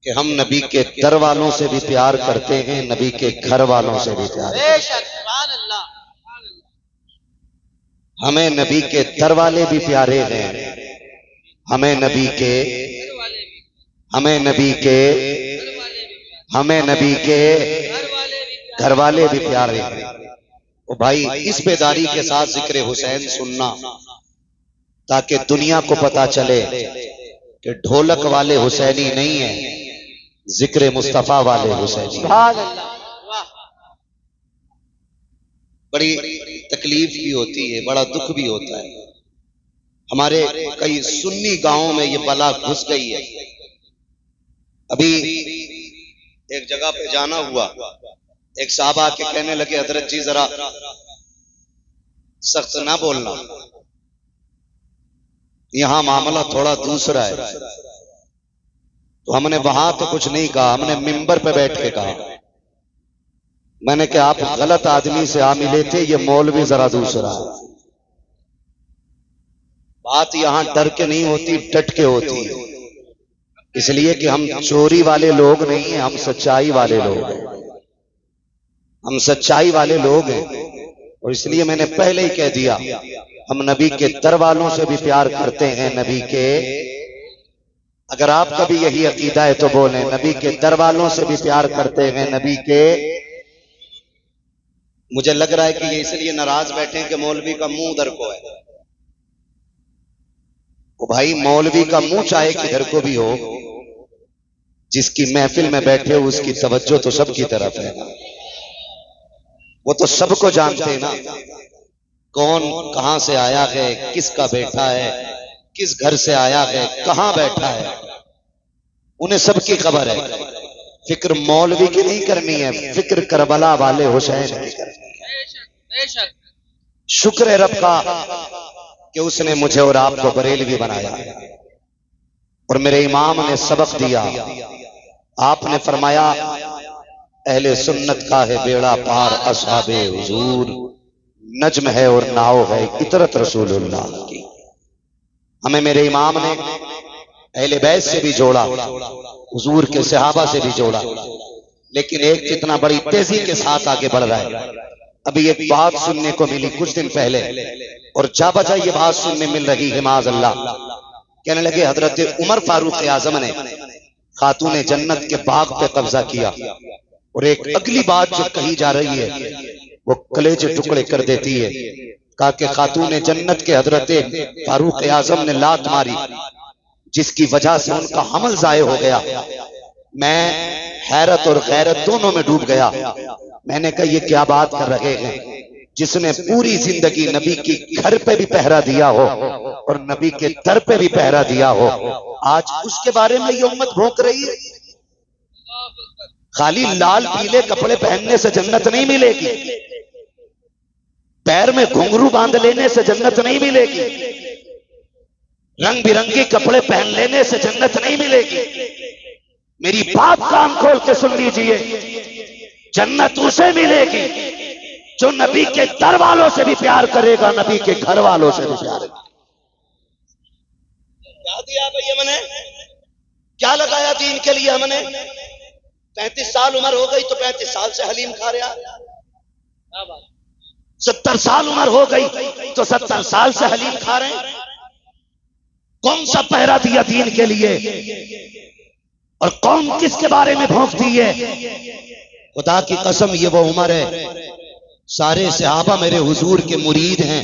کہ ہم نبی کے در والوں سے بھی پیار کرتے ہیں، نبی کے گھر والوں سے بھی پیار کرتے ہیں۔ ہمیں نبی کے در والے بھی پیارے ہیں، ہمیں نبی کے گھر والے بھی پیارے ہیں۔ او بھائی، اس بیداری کے ساتھ ذکر حسین سننا تاکہ دنیا کو پتا چلے کہ ڈھولک والے حسینی نہیں ہیں، ذکر مصطفیٰ والے حسینی۔ بڑی تکلیف بھی ہوتی ہے، بڑا دکھ بھی ہوتا ہے۔ ہمارے کئی سنی گاؤں میں یہ بلا گھس گئی ہے۔ ابھی ایک جگہ پہ جانا ہوا، ایک صاحب آ کے کہنے لگے حضرت جی ذرا سخت نہ بولنا، یہاں معاملہ تھوڑا دوسرا ہے۔ تو ہم نے وہاں تو کچھ نہیں کہا، ہم نے ممبر پہ بیٹھ کے کہا، میں نے کہا آپ غلط آدمی سے آ ملے تھے، یہ مولوی ذرا دوسرا ہے۔ بات یہاں ڈر کے نہیں ہوتی، ڈٹ کے ہوتی ہے، اس لیے کہ ہم چوری والے لوگ نہیں ہیں، ہم سچائی والے لوگ ہیں، ہم سچائی والے لوگ ہیں۔ اور اس لیے میں نے پہلے ہی کہہ دیا، ہم نبی کے در والوں سے بھی پیار کرتے ہیں، نبی کے، اگر آپ کا بھی یہی عقیدہ ہے تو بولیں، نبی کے در والوں سے بھی پیار کرتے ہیں، نبی کے۔ مجھے لگ رہا ہے کہ یہ اس لیے ناراض بیٹھے ہیں کہ مولوی کا منہ ادھر کو ہے۔ وہ بھائی مولوی کا منہ چاہے کدھر کو بھی ہو، جس کی محفل میں بیٹھے ہو اس کی توجہ تو سب کی طرف ہے، وہ تو سب کو جانتے ہیں نا، کون کہاں سے آیا ہے، کس کا بیٹا ہے، کس گھر سے آیا ہے، کہاں بیٹھا ہے، انہیں سب کی خبر ہے۔ فکر مولوی کی نہیں کرنی ہے، فکر کربلا والے حسین کی کرنی ہے۔ شکر ہے رب کا کہ اس نے مجھے اور آپ کو بریلوی بنایا، اور میرے امام نے سبق دیا۔ آپ نے فرمایا اہل سنت کا ہے بیڑا پار اصحاب حضور، نجم ہے اور ناؤ ہے اطرت رسول اللہ کی۔ ہمیں میرے امام نے اہل بیت سے بھی جوڑا، حضور کے صحابہ سے بھی جوڑا، لیکن ایک کتنا بڑی تیزی کے ساتھ آگے بڑھ رہا ہے۔ ابھی ایک بات سننے کو ملی کچھ دن پہلے، اور جا بجا یہ بات سننے مل رہی ہے معاذ اللہ، کہنے لگے حضرت عمر فاروق اعظم نے خاتون جنت کے باغ پہ قبضہ کیا، اور ایک اگلی بات جو کہی جا رہی ہے وہ کلیجے ٹکڑے کر دیتی ہے۔ کہا کہ خاتون جنت کے حضرت فاروق اعظم نے لات ماری، جس کی وجہ سے ان کا حمل ضائع ہو گیا۔ میں حیرت اور غیرت دونوں میں ڈوب گیا۔ میں نے کہا یہ کیا بات کر رہے ہیں، جس نے پوری زندگی نبی کی گھر پہ بھی پہرا دیا ہو اور نبی کے در پہ بھی پہرا دیا ہو، آج اس کے بارے میں یہ امت بھونک رہی ہے۔ خالی لال پیلے کپڑے پہننے سے جنت نہیں ملے گی، پیر میں گھنگرو باندھ لینے سے جنت نہیں ملے گی، رنگ برنگی کپڑے پہن لینے سے جنت نہیں ملے گی۔ میری بات کان کھول کے سن لیجئے، جنت اسے ملے گی جو نبی کے در والوں سے بھی پیار کرے گا، نبی کے گھر والوں سے بھی پیار کرے گا۔ کیا دیا بھئی ہم نے، کیا لگایا دین کے لیے ہم نے؟ 35 سال عمر ہو گئی تو 35 سال سے حلیم کھا رہا، 70 سال عمر ہو گئی تو 70 سال سے حلیم کھا رہے ہیں۔ کون سا پہرا دیا دین کے لیے، اور کون کس کے بارے میں بھونکتی ہے؟ خدا کی قسم یہ وہ عمر ہے، سارے صحابہ میرے حضور کے مرید ہیں،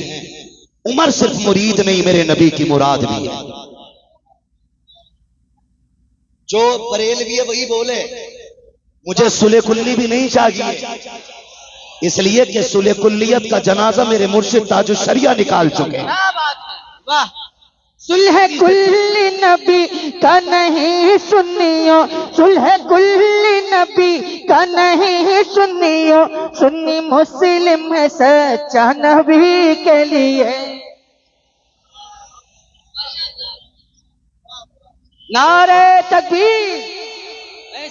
عمر صرف مرید نہیں، میرے نبی کی مراد بھی ہے۔ جو بریلوی ہے وہی بولے، مجھے صلح کلی بھی نہیں چاہیے، اس لیے کہ صلح کلیت کا جنازہ میرے مرشد تاج الشریعہ نکال چکے ہیں۔ صلح کلی نبی کا نہیں سنیو، صلح کلی نبی کا نہیں سنیو، سنی مسلم ہے سچا نبی کے لیے۔ نعرہ تکبیر،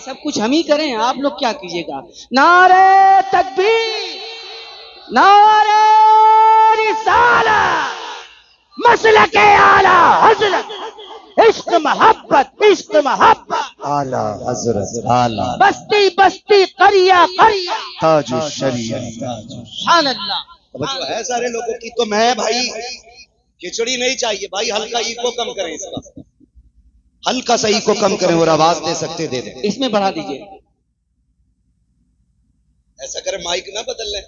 سب کچھ ہم ہی کریں، آپ لوگ کیا کیجئے گا؟ نعرہ تکبیر، نعرہ رسالہ، مسلک اعلیٰ حضرت عشق محبت عشق محبت اعلی حضرت اعلی بستی بستی قریہ قریہ تاج الشریعہ سبحان اللہ توجہ ہے سارے لوگوں کی. تو میں بھائی کھچڑی نہیں چاہیے بھائی, ہلکا ای کو کم کریں, اس کا ہلکا سا ای کو کم کریں, اور آواز دے سکتے دے دیں, اس میں بڑھا دیجئے. ایسا کریں مائک نہ بدل لیں.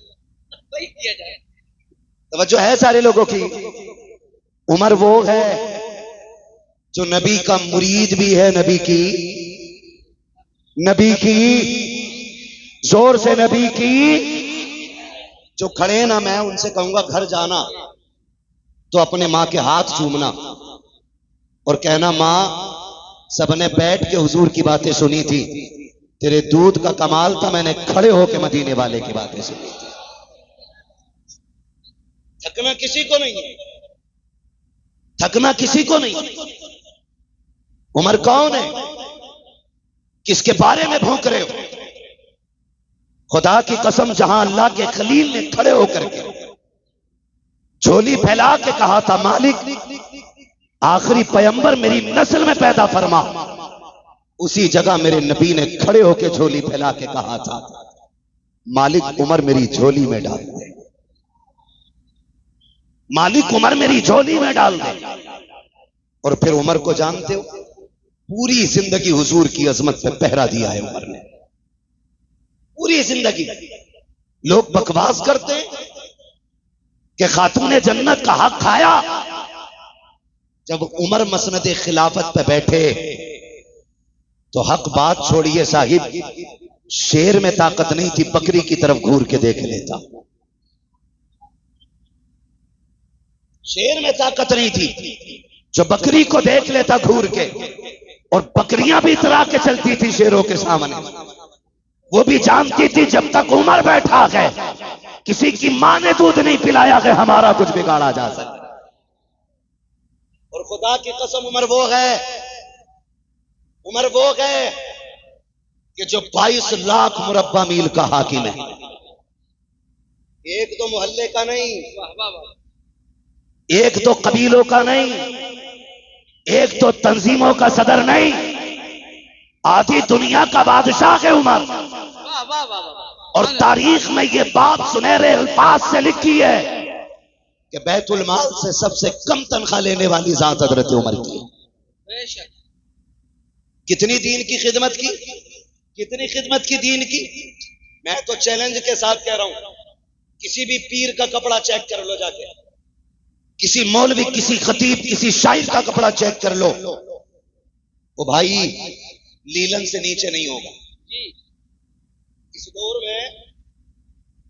توجہ ہے سارے لوگوں کی. عمر وہ ہے جو نبی کا مرید بھی ہے, نبی کی زور سے نبی کی. جو کھڑے نا, میں ان سے کہوں گا گھر جانا تو اپنے ماں کے ہاتھ چومنا اور کہنا ماں سب نے بیٹھ کے حضور کی باتیں سنی تھی, تیرے دودھ کا کمال تھا, میں نے کھڑے ہو کے مدینے والے کی باتیں سنی تھی. تھکنا کسی کو نہیں ہے, تھکنا کسی کو نہیں. عمر کون ہے, کس کے بارے میں بھونک رہے ہو؟ خدا کی قسم جہاں اللہ کے خلیل نے کھڑے ہو کر کے جھولی پھیلا کے کہا تھا مالک آخری پیغمبر میری نسل میں پیدا فرما, اسی جگہ میرے نبی نے کھڑے ہو کے جھولی پھیلا کے کہا تھا مالک عمر میری جھولی میں ڈال دے, مالک عمر میری جھولی میں ڈال دے. اور پھر عمر کو جانتے ہو, پوری زندگی حضور کی عظمت پہ پہرا دیا ہے عمر نے, پوری زندگی. لوگ بکواس کرتے ہیں کہ خاتون جنت کا حق کھایا. جب عمر مسند خلافت پہ بیٹھے تو حق بات چھوڑیے صاحب, شیر میں طاقت نہیں تھی بکری کی طرف گھور کے دیکھ لیتا, شیر میں طاقت نہیں تھی جو بکری کو دیکھ لیتا گھور کے. اور بکریاں بھی اترا کے چلتی تھی شیروں کے سامنے, وہ بھی جانتی تھی جب تک عمر بیٹھا ہے کسی کی ماں نے دودھ نہیں پلایا کہ ہمارا کچھ بگاڑا جا سکتا. اور خدا کی قسم عمر وہ ہے کہ جو 22 لاکھ مربع میل کا حاکم ہے, ایک تو محلے کا نہیں, ایک تو قبیلوں کا نہیں, ایک تو تنظیموں کا صدر نہیں, آدھی دنیا کا بادشاہ ہے عمر. اور تاریخ میں یہ بات سنہرے الفاظ سے لکھی ہے کہ بیت المال سے سب سے کم تنخواہ لینے والی ذات حضرت عمر کی. کتنی دین کی خدمت کی, کتنی خدمت کی دین کی. میں تو چیلنج کے ساتھ کہہ رہا ہوں, کسی بھی پیر کا کپڑا چیک کر لو جا کے, کسی مولوی, کسی خطیب, کسی شاعر کا کپڑا چیک کر لو, وہ بھائی لیلن سے نیچے نہیں ہوگا. اس دور میں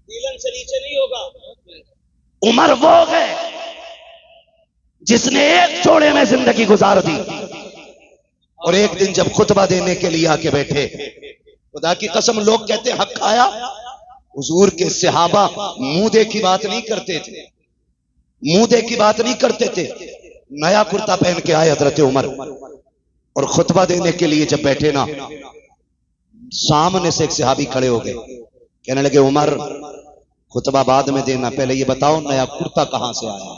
لیلن سے نیچے نہیں ہوگا. عمر وہ ہے جس نے ایک جوڑے میں زندگی گزار دی, اور ایک دن جب خطبہ دینے کے لیے آ کے بیٹھے, خدا کی قسم لوگ کہتے حق کھایا. حضور کے صحابہ منہ دے کی بات نہیں کرتے تھے, منہ دے کی بات نہیں کرتے تھے. نیا کرتا پہن کے آئے حضرت عمر, اور خطبہ دینے کے لیے جب بیٹھے نا, سامنے سے ایک صحابی کھڑے ہو گئے, کہنے لگے عمر خطبہ بعد میں دینا, پہلے یہ بتاؤ نیا کرتا کہاں سے آیا,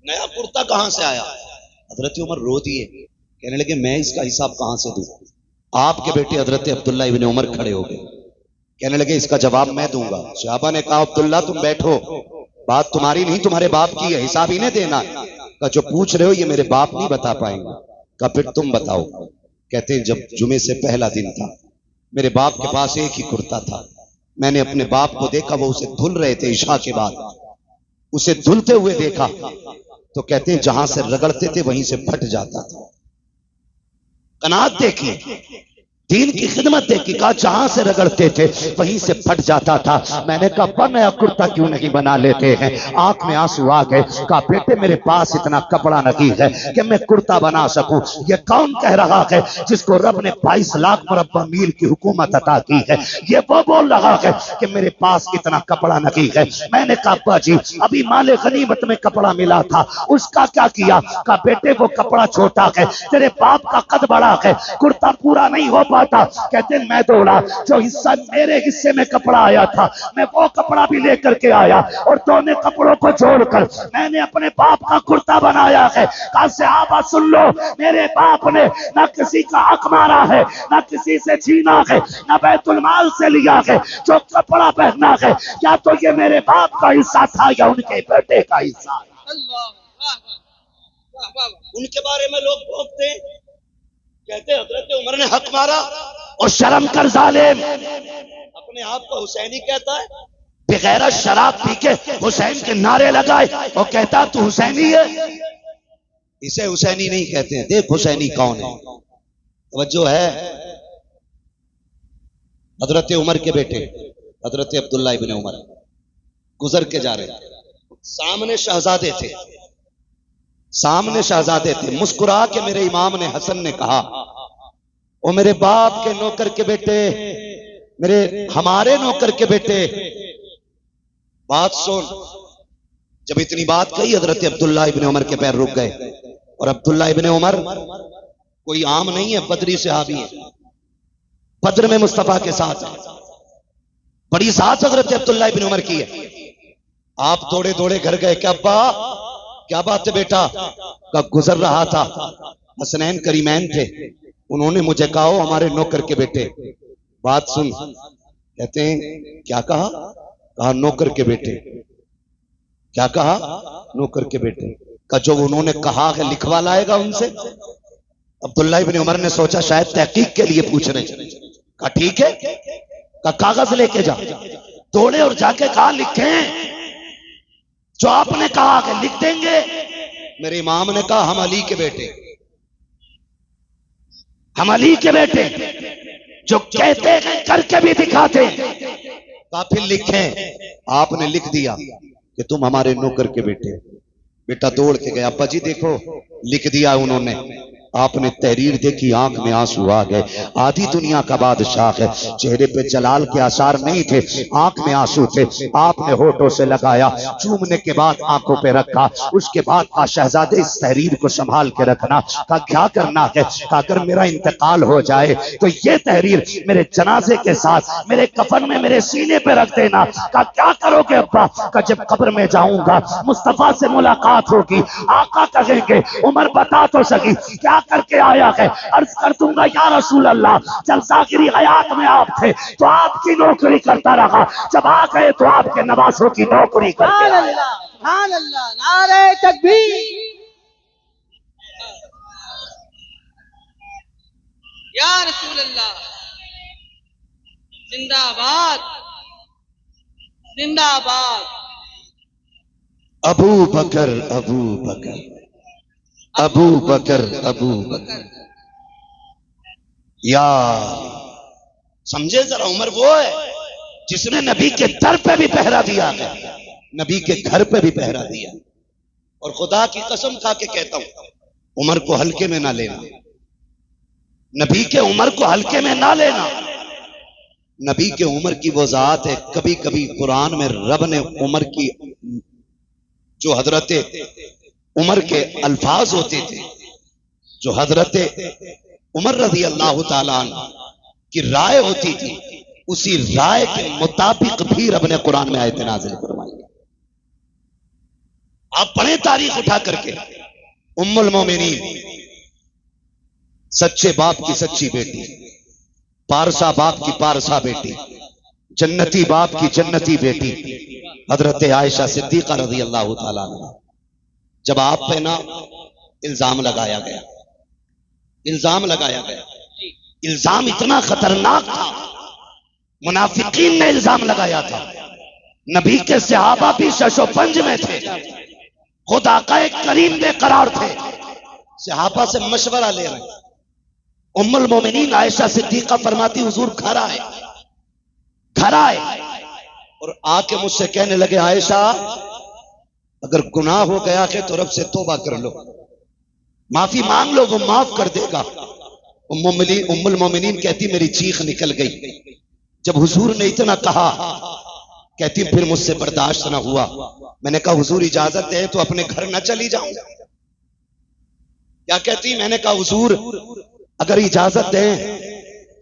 نیا کرتا کہاں سے آیا. حضرت عمر رو دیے, کہنے لگے میں اس کا حساب کہاں سے دوں. آپ کے بیٹے حضرت عبداللہ ابن عمر کھڑے ہو گئے, کہنے لگے اس کا جواب میں دوں گا. صحابہ نے کہا عبداللہ تم بیٹھو, بات تمہاری نہیں تمہارے باپ کی ہے, حساب ہی نہیں دینا. کہا جو پوچھ رہے ہو یہ میرے باپ نہیں بتا پائیں گے. کہا پھر تم بتاؤ. کہتے ہیں جب جمعے سے پہلا دن تھا, میرے باپ کے پاس ایک ہی کرتا تھا, میں نے اپنے باپ کو دیکھا وہ اسے دھل رہے تھے عشاء کے بعد, اسے دھلتے ہوئے دیکھا تو کہتے ہیں جہاں سے رگڑتے تھے وہیں سے پھٹ جاتا تھا. قناعت دیکھیے, دین کی خدمت دیکھی. کہا جہاں سے رگڑتے تھے وہیں سے پھٹ جاتا تھا. میں نے کہا نیا کرتا کیوں نہیں بنا لیتے ہیں. آنکھ میں آنسو آ گئے. کہا بیٹے میرے پاس اتنا کپڑا نہیں ہے کہ میں کرتا بنا سکوں. یہ کون کہہ رہا ہے جس کو رب نے 22 لاکھ مربع میل کی حکومت عطا کی ہے, یہ وہ بول رہا ہے کہ میرے پاس اتنا کپڑا نہیں ہے. میں نے کہا ابا جی ابھی مال غنیمت میں کپڑا ملا تھا, اس کا کیا کیا. کہا بیٹے وہ کپڑا چھوٹا ہے, تیرے باپ کا قد بڑا ہے, کرتا پورا نہیں ہو ہوا تھا؟ کہتے ہیں میں دوڑا، جو حصہ میرے حصے میں کپڑا آیا تھا میں وہ کپڑا بھی لے کر کے آیا، اور دونوں کپڑوں کو جوڑ کر میں نے اپنے باپ کا کرتا بنایا ہے۔ کہا صحابہ سن لو، میرے باپ نے نہ کسی کا حق مارا ہے، نہ کسی سے چھینا ہے، نہ بیت المال سے لیا ہے، جو کپڑا پہنا ہے یا تو یہ میرے باپ کا حصہ تھا یا ان کے بیٹے کا حصہ۔ ان کے بارے میں لوگ بولتے ہیں، کہتے ہیں حضرت عمر نے حق مارا، اور شرم کر ظالم، اپنے آپ کو حسینی کہتا ہے، بغیر شراب پی کے حسین کے نعرے لگائے اور کہتا تو حسینی ہے۔ اسے حسینی نہیں کہتے ہیں۔ دیکھ حسینی کون ہے، توجہ ہے۔ حضرت عمر کے بیٹے حضرت عبداللہ ابن عمر گزر کے جا رہے تھے، سامنے شہزادے تھے، سامنے شہزادے تھے، مسکرا کے میرے امام نے حسن نے کہا، او میرے باپ کے نوکر کے بیٹے، میرے ہمارے نوکر کے بیٹے، بات سن۔ جب اتنی بات کہی حضرت عبداللہ ابن عمر کے پیر رک گئے، اور عبداللہ ابن عمر کوئی عام نہیں ہے، بدری صحابی ہے، بدر میں مصطفیٰ کے ساتھ ہے، بڑی ذات حضرت عبداللہ ابن عمر کی ہے۔ آپ دوڑے دوڑے گھر گئے کہ ابا کیا بات ہے بیٹا؟ کہ گزر رہا تھا، حسنین کریمین تھے، انہوں نے مجھے کہا ہو ہمارے نوکر کے بیٹے، بات سن۔ کہتے ہیں کیا کہا؟ کہا نوکر کے بیٹے۔ کیا کہا؟ نوکر کے بیٹے کا جو انہوں نے کہا ہے لکھوا لائے گا ان سے۔ عبداللہ ابن عمر نے سوچا شاید تحقیق کے لیے پوچھ رہے، کہا ٹھیک ہے، کہا کاغذ لے کے جا۔ دوڑے اور جا کے کہا لکھیں، جو آپ نے کہا کہ لکھ دیں گے۔ میرے امام نے کہا ہم علی کے بیٹے، ہم علی کے بیٹے جو کہتے ہیں کر کے بھی دکھاتے ہیں۔ کہا پھر لکھیں۔ آپ نے لکھ دیا کہ تم ہمارے نوکر کے بیٹے۔ بیٹا دوڑ کے گیا، ابا جی دیکھو لکھ دیا انہوں نے۔ آپ نے تحریر دیکھی، آنکھ میں آنسو آ گئے۔ آدھی دنیا کا بادشاہ ہے، چہرے پہ جلال کے آثار نہیں تھے، آنکھ میں آنسو تھے۔ آپ نے ہونٹوں سے لگایا، چومنے کے بعد آنکھوں پہ رکھا۔ اس کے بعد کہا شہزادے اس تحریر کو سنبھال کے رکھنا۔ کہا کیا کرنا ہے؟ کہا اگر میرا انتقال ہو جائے تو یہ تحریر میرے جنازے کے ساتھ میرے کفن میں میرے سینے پہ رکھ دینا۔ کہا کیا کرو گے ابا؟ کہا جب قبر میں جاؤں گا مصطفیٰ سے ملاقات ہوگی، آقا کہیں گے عمر بتا تو سکی کیا کر کے آیا ہے؟ عرض کر دوں گا یا رسول اللہ جب ظاہری حیات میں آپ تھے تو آپ کی نوکری کرتا رہا، جب آ گئے تو آپ کے نواسوں کی نوکری کرتے آیا۔ سبحان اللہ، نعرہ تکبیر، یا رسول اللہ، زندہ باد، زندہ باد۔ ابو بکر ابو بکر ابو بکر ابو بکر یا سمجھے ذرا، عمر وہ ہے جس نے نبی کے در پہ بھی پہرا دیا ہے، نبی کے گھر پہ بھی پہرا دیا۔ اور خدا کی قسم کھا کے کہتا ہوں عمر کو ہلکے میں نہ لینا، نبی کے عمر کو ہلکے میں نہ لینا۔ نبی کے عمر کی وہ ذات ہے، کبھی کبھی قرآن میں رب نے عمر کی جو حضرت عمر کے الفاظ ہوتے تھے، جو حضرت عمر رضی اللہ تعالیٰ عنہ کی رائے ہوتی تھی، اسی رائے کے مطابق بھی رب نے قرآن میں آیت نازل فرمائی۔ آپ پڑھیں تاریخ اٹھا کر کے، ام المومنین، سچے باپ کی سچی بیٹی، پارسا باپ کی پارسا بیٹی، جنتی باپ کی جنتی بیٹی، حضرت عائشہ صدیقہ رضی اللہ تعالیٰ عنہ۔ جب آپ پہ نا الزام لگایا گیا، الزام لگایا گیا، الزام اتنا خطرناک تھا، منافقین نے الزام لگایا تھا، نبی کے صحابہ بھی شش و پنج میں تھے، خود آقا کریم بے قرار تھے، صحابہ سے مشورہ لے رہے ہیں۔ ام المومنین عائشہ صدیقہ فرماتی حضور گھر آئے، گھر آئے اور آ کے مجھ سے کہنے لگے عائشہ اگر گناہ ہو گیا ہے تو رب سے توبہ کر لو، معافی مانگ لو، وہ معاف کر دے گا۔ ام المومنین کہتی میری چیخ نکل گئی جب حضور نے اتنا کہا، کہتی پھر مجھ سے برداشت نہ ہوا، میں نے کہا حضور اجازت دیں تو اپنے گھر نہ چلی جاؤں؟ کیا کہتی؟ میں نے کہا حضور اگر اجازت دیں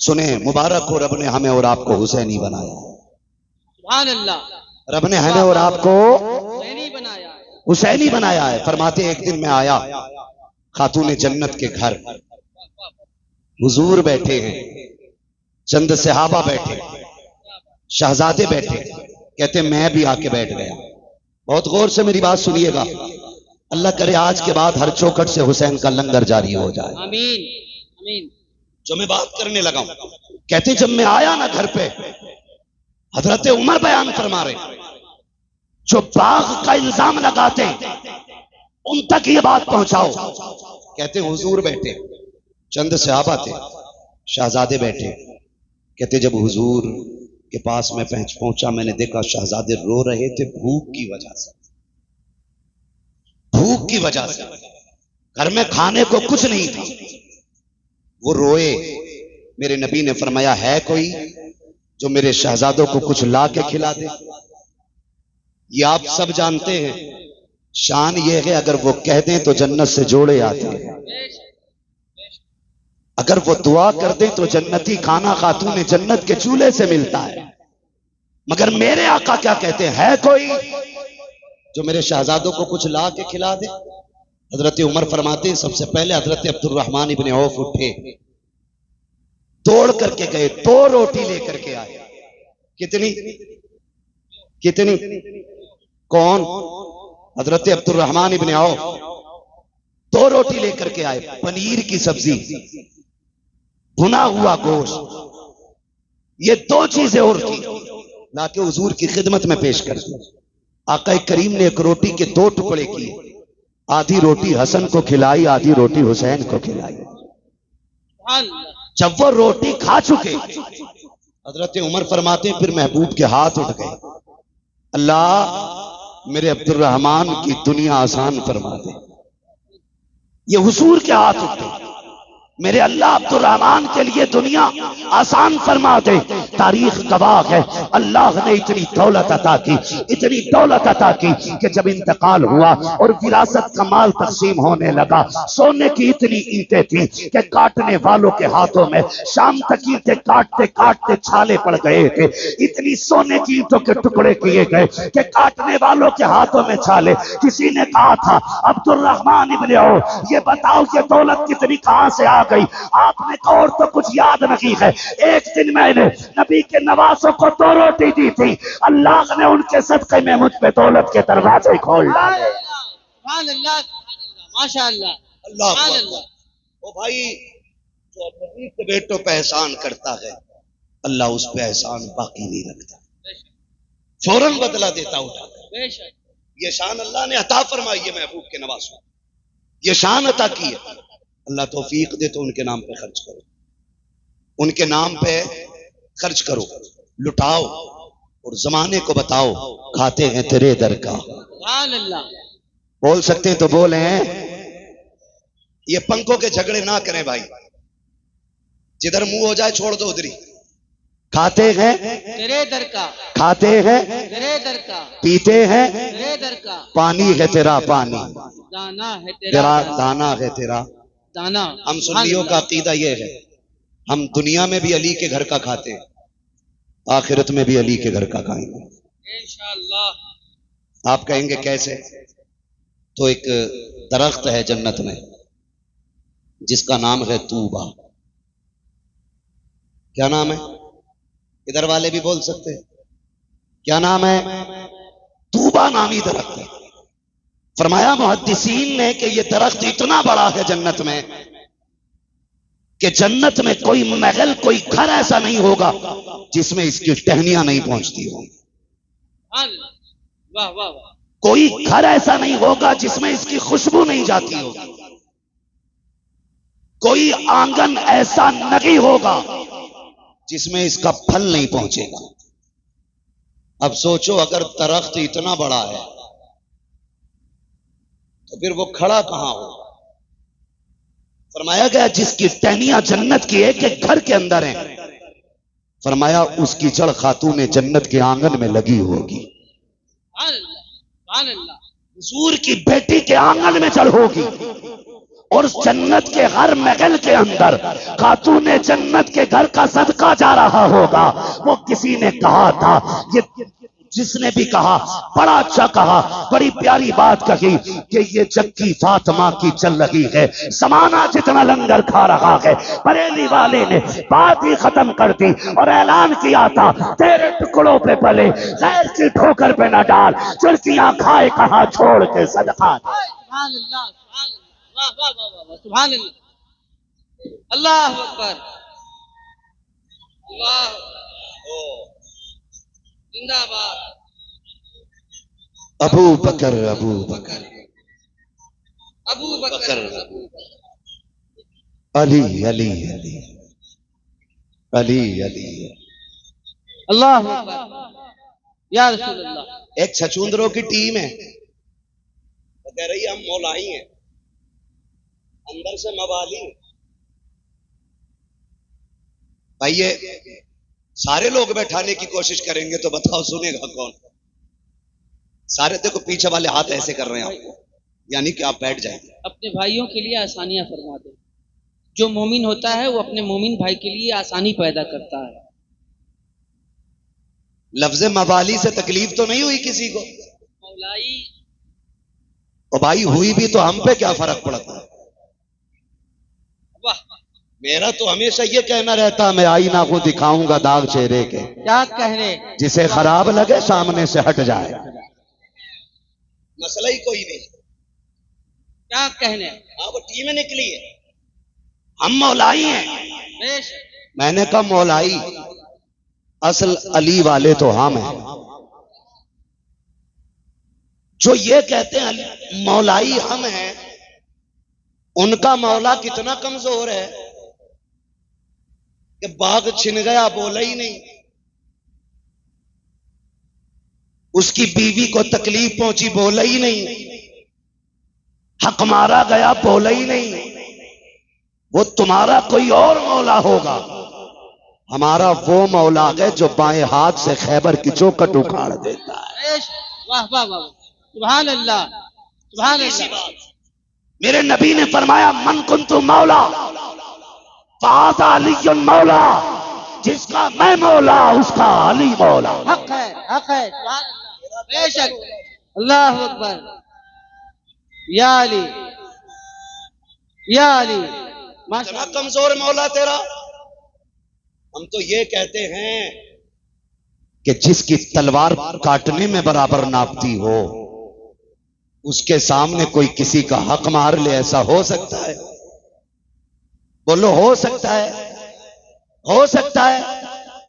سنیں مبارک ہو، رب نے ہمیں اور آپ کو حسینی بنایا ہے، سبحان اللہ، رب نے ہمیں اور آپ کو حسینی بنایا ہے۔ حسینی بنایا ہے۔ فرماتے ایک دن میں آیا خاتون جنت کے گھر، حضور بیٹھے ہیں، چند صحابہ بیٹھے، شہزادے بیٹھے، کہتے میں بھی آ کے بیٹھ گیا۔ بہت غور سے میری بات سنیے گا، اللہ کرے آج کے بعد ہر چوکھٹ سے حسین کا لنگر جاری ہو جائے۔ آمین آمین۔ جو میں بات کرنے لگا ہوں، کہتے جب میں آیا نا گھر پہ، حضرت عمر بیان فرما رہے، جو باغ کا الزام لگاتے ان تک یہ بات پہنچاؤ۔ کہتے حضور بیٹھے، چند صحابہ تھے، شہزادے بیٹھے، کہتے جب حضور کے پاس میں پہنچا میں نے دیکھا شہزادے رو رہے تھے بھوک کی وجہ سے، بھوک کی وجہ سے، گھر میں کھانے کو کچھ نہیں تھا، وہ روئے۔ میرے نبی نے فرمایا ہے کوئی جو میرے شہزادوں کو کچھ لا کے کھلا دے؟ یہ آپ سب جانتے ہیں، شان یہ ہے اگر وہ کہہ دیں تو جنت سے جوڑے آتے ہیں، اگر وہ دعا کر دیں تو جنتی کھانا خاتون جنت کے چولہے سے ملتا ہے۔ مگر میرے آقا کیا کہتے ہیں، ہے کوئی جو میرے شہزادوں کو کچھ لا کے کھلا دے؟ حضرت عمر فرماتے ہیں سب سے پہلے حضرت عبد الرحمن ابن عوف اٹھے، توڑ کر کے گئے، 2 روٹی لے کر کے آئے۔ کتنی کون؟ حضرت عبد الرحمن ابن عوف 2 روٹی لے کر کے آئے، پنیر کی سبزی، بھنا ہوا گوشت، یہ 2 چیزیں اور تھی، لا کے حضور کی خدمت میں پیش کر دی۔ آقا کریم نے ایک روٹی کے 2 ٹکڑے کیے، آدھی روٹی حسن کو کھلائی، آدھی روٹی حسین کو کھلائی۔ جب وہ روٹی کھا چکے، حضرت عمر فرماتے ہیں پھر محبوب کے ہاتھ اٹھ گئے، اللہ میرے عبد الرحمن کی دنیا آسان فرما دے۔ یہ حضور کے ہاتھ اٹھے، میرے اللہ عبد الرحمن کے لیے دنیا آسان فرما دے۔ تاریخ گواہ ہے اللہ نے اتنی دولت عطا کی، اتنی دولت عطا کی کہ جب انتقال ہوا اور وراثت کا مال تقسیم ہونے لگا، سونے کی اتنی اینٹیں تھیں کہ کاٹنے والوں کے ہاتھوں میں شام تک اینٹیں کاٹتے کاٹتے چھالے پڑ گئے تھے، اتنی سونے کی اینٹوں کے ٹکڑے کیے گئے کہ کاٹنے والوں کے ہاتھوں میں چھالے۔ کسی نے کہا تھا عبد الرحمن ابن عوف یہ بتاؤ یہ دولت کتنی کہاں سے آ گئی؟ آپ نے کہا اور تو کچھ یاد نہیں ہے، ایک دن میں نے نبی کے نواسوں کو 2 روٹی دی تھی، اللہ نے ان کے صدقے میں مجھ پہ دولت کے دروازے کھول ڈالے۔ سبحان اللہ ماشاء اللہ اللہ سبحان اکبر۔ اللہ۔ او بھائی جو نبی کے بیٹوں پہ احسان کرتا ہے اللہ اس پہ احسان باقی نہیں رکھتا، فوراً بدلہ دیتا اٹھا کر۔ بے شک یہ شان اللہ نے عطا فرمائی ہے محبوب کے نواسوں، یہ شان عطا کی ہے۔ اللہ توفیق دے تو ان کے نام پہ خرچ کرو، ان کے نام پہ خرچ کرو، لٹاؤ اور زمانے کو بتاؤ کھاتے ہیں تیرے در کا۔ سبحان اللہ۔ بول سکتے ہیں تو بولیں، یہ پنکھوں کے جھگڑے نہ کریں بھائی، جدھر منہ ہو جائے چھوڑ دو ادھر ہی۔ کھاتے ہیں تیرے در کا، کھاتے ہیں تیرے در کا، پیتے ہیں تیرے در کا، پانی ہے تیرا پانی، دانا ہے تیرا تیرا دانا ہے تیرا۔ دانا۔ ہم سنیوں کا عقیدہ یہ ہے ہم دنیا میں بھی علی کے گھر کا کھاتے ہیں، آخرت میں بھی علی کے گھر کا کھائیں گے انشاءاللہ۔ آپ کہیں گے کیسے؟ تو ایک درخت ہے جنت میں جس کا نام ہے طوبہ۔ کیا نام ہے؟ ادھر والے بھی بول سکتے ہیں کیا نام ہے؟ طوبہ نامی درخت ہے۔ فرمایا محدثین نے کہ یہ درخت اتنا بڑا ہے جنت میں کہ جنت میں کوئی محل کوئی گھر ایسا نہیں ہوگا جس میں اس کی ٹہنیاں نہیں پہنچتی ہوں، سبحان اللہ۔ واہ واہ واہ۔ کوئی گھر ایسا نہیں ہوگا جس میں اس کی خوشبو نہیں جاتی ہوگی، کوئی آنگن ایسا نہیں ہوگا جس میں اس کا پھل نہیں پہنچے گا۔ اب سوچو اگر درخت اتنا بڑا ہے تو پھر وہ کھڑا کہاں ہوگا؟ فرمایا گیا جس کی ٹہنیاں جنت کی ایک ایک گھر کے اندر ہیں، فرمایا اس کی جڑ خاتون جنت کے آنگن میں لگی ہوگی، سبحان اللہ سبحان اللہ۔ حضور کی بیٹی کے آنگن میں جڑ ہوگی، اور جنت کے ہر محل کے اندر خاتون جنت کے گھر کا صدقہ جا رہا ہوگا. وہ کسی نے کہا تھا، یہ جس نے بھی کہا بڑا اچھا کہا، بڑی پیاری بات کہی کہ یہ چکی فاطمہ کی چل رہی ہے، زمانہ جتنا لنگر کھا رہا ہے. بریلی والے نے بات ہی ختم کر دی اور اعلان کیا تھا، تیرے ٹکڑوں پہ پلے، غیر کی ٹھوکر پہ نہ ڈال، چرکیاں کھائے کہاں چھوڑ کے صدقہ. سبحان اللہ، سبحان اللہ، واہ واہ واہ واہ، سبحان اللہ، اللہ اکبر، اللہ، زندہ باد. ابو بکر ابو بکر ابو بکر، ابو بکر. علی علی علی علی علی. اللہ اکبر یا رسول اللہ. ایک چھچوندروں کی ٹیم ہے، وہ کہہ رہی ہے ہم مولائی ہیں، اندر سے موالی ہیں. بھائی یہ سارے لوگ بیٹھانے کی کوشش کریں گے تو بتاؤ سنے گا کون؟ سارے دیکھو پیچھے والے ہاتھ ایسے کر رہے ہیں آپ کو، یعنی کہ آپ بیٹھ جائیں. اپنے بھائیوں کے لیے آسانیاں فرما دیں. جو مومن ہوتا ہے وہ اپنے مومن بھائی کے لیے آسانی پیدا کرتا ہے. لفظ موالی سے تکلیف تو نہیں ہوئی کسی کو؟ مولائی اور بھائی ہوئی بھی تو ہم پہ کیا فرق پڑتا ہے؟ واہ، میرا تو ہمیشہ یہ کہنا رہتا، میں آئینہ کو دکھاؤں گا داغ چہرے کے، کیا کہنے، جسے خراب لگے سامنے سے ہٹ جائے. مسئلہ ہی کوئی نہیں. کیا کہنے. ہاں وہ ٹیمیں نکلی ہے، ہم مولائی ہیں. بے شک. میں نے کہا مولائی، اصل علی والے تو ہم ہیں. جو یہ کہتے ہیں مولائی ہم ہیں، ان کا مولا کتنا کمزور ہے کہ باغ چھن گیا بولا ہی نہیں، اس کی بیوی کو تکلیف پہنچی بولا ہی نہیں، حق مارا گیا بولا ہی نہیں. وہ تمہارا کوئی اور مولا ہوگا، ہمارا وہ مولا ہے جو بائیں ہاتھ سے خیبر کی چوکٹ اکھاڑ دیتا ہے. بے شک. واہ واہ واہ، سبحان اللہ، سبحان اللہ. میرے نبی نے فرمایا من کنت مولا فہذا علی مولا، جس کا میں مولا اس کا علی مولا. حق ہے، حق ہے، سبحان اللہ، بے شک. اللہ اکبر. یا علی، یا علی، اتنا کمزور مولا تیرا. ہم تو یہ کہتے ہیں کہ جس کی تلوار کاٹنے میں برابر ناپتی ہو، اس کے سامنے کوئی کسی کا حق مار لے، ایسا ہو سکتا ہے؟ بولو ہو سکتا ہے؟ ہو سکتا ہے؟